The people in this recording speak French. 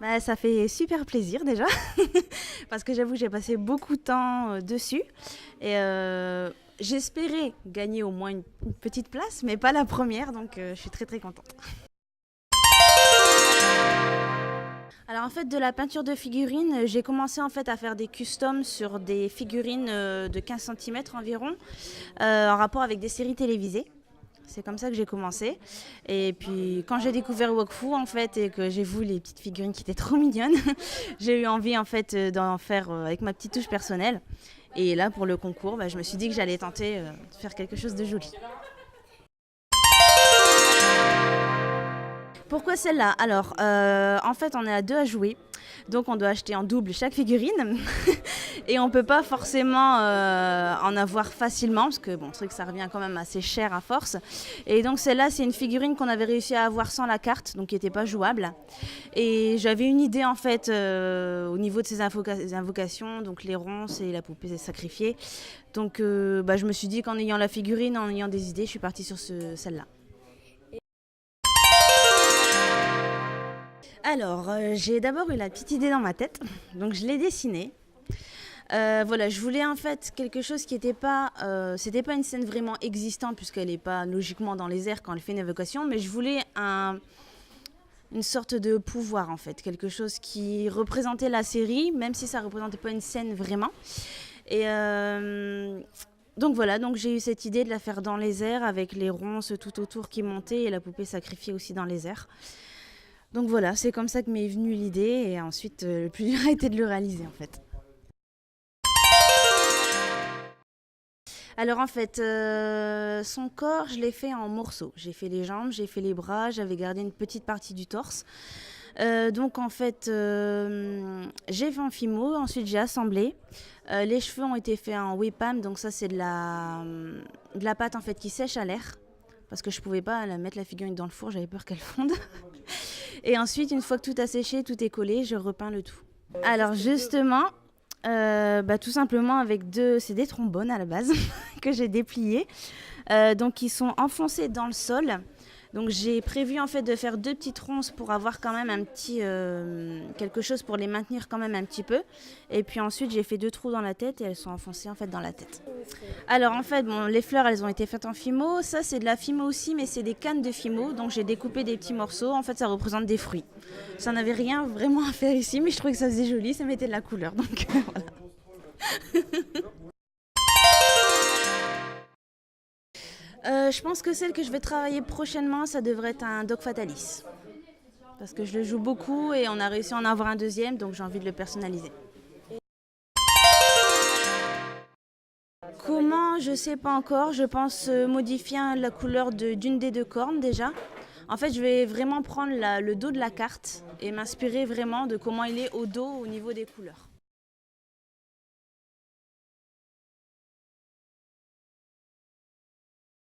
Bah, ça fait super plaisir déjà, parce que j'avoue que j'ai passé beaucoup de temps dessus. Et j'espérais gagner au moins une petite place, mais pas la première, donc je suis très très contente. Alors en fait de la peinture de figurines, j'ai commencé en fait à faire des customs sur des figurines de 15 centimètres environ, en rapport avec des séries télévisées. C'est comme ça que j'ai commencé. Et puis quand j'ai découvert Wokfu en fait et que j'ai vu les petites figurines qui étaient trop mignonnes, j'ai eu envie en fait d'en faire avec ma petite touche personnelle. Et là pour le concours, je me suis dit que j'allais tenter de faire quelque chose de joli. Pourquoi celle-là? Alors, en fait, on est à deux à jouer. Donc, on doit acheter en double chaque figurine. Et on ne peut pas forcément en avoir facilement. Parce que, bon, c'est vrai que ça revient quand même assez cher à force. Et donc, celle-là, c'est une figurine qu'on avait réussi à avoir sans la carte. Donc, qui n'était pas jouable. Et j'avais une idée, en fait, au niveau de ces invocations. Donc, les ronces et la poupée sacrifiée. Donc, je me suis dit qu'en ayant la figurine, en ayant des idées, je suis partie sur celle-là. Alors, j'ai d'abord eu la petite idée dans ma tête, donc je l'ai dessinée. Voilà, je voulais en fait quelque chose qui n'était pas, c'était pas une scène vraiment existante puisqu'elle n'est pas logiquement dans les airs quand elle fait une évocation, mais je voulais une sorte de pouvoir en fait, quelque chose qui représentait la série, même si ça représentait pas une scène vraiment. Et donc voilà, donc j'ai eu cette idée de la faire dans les airs avec les ronces tout autour qui montaient et la poupée sacrifiée aussi dans les airs. Donc voilà, c'est comme ça que m'est venue l'idée et ensuite le plus dur a été de le réaliser en fait. Alors en fait, son corps, je l'ai fait en morceaux. J'ai fait les jambes, j'ai fait les bras, j'avais gardé une petite partie du torse. Donc en fait, j'ai fait en fimo, ensuite j'ai assemblé. Les cheveux ont été faits en webam, donc ça c'est de la pâte en fait qui sèche à l'air. Parce que je pouvais pas mettre la figurine dans le four, j'avais peur qu'elle fonde. Et ensuite, une fois que tout a séché, tout est collé, je repeins le tout. Alors justement, tout simplement avec c'est des trombones à la base que j'ai dépliés, donc ils sont enfoncés dans le sol. Donc j'ai prévu en fait de faire deux petites ronces pour avoir quand même un petit quelque chose pour les maintenir quand même un petit peu. Et puis ensuite j'ai fait deux trous dans la tête et elles sont enfoncées en fait dans la tête. Alors en fait bon, les fleurs elles ont été faites en fimo. Ça c'est de la fimo aussi mais c'est des cannes de fimo. Donc j'ai découpé des petits morceaux. En fait ça représente des fruits. Ça n'avait rien vraiment à faire ici mais je trouvais que ça faisait joli, ça mettait de la couleur. Donc voilà. Je pense que celle que je vais travailler prochainement, ça devrait être un Doc Fatalis. Parce que je le joue beaucoup et on a réussi à en avoir un deuxième, donc j'ai envie de le personnaliser. Comment? Je sais pas encore. Je pense modifier la couleur d'une des deux cornes déjà. En fait, je vais vraiment prendre le dos de la carte et m'inspirer vraiment de comment il est au dos au niveau des couleurs.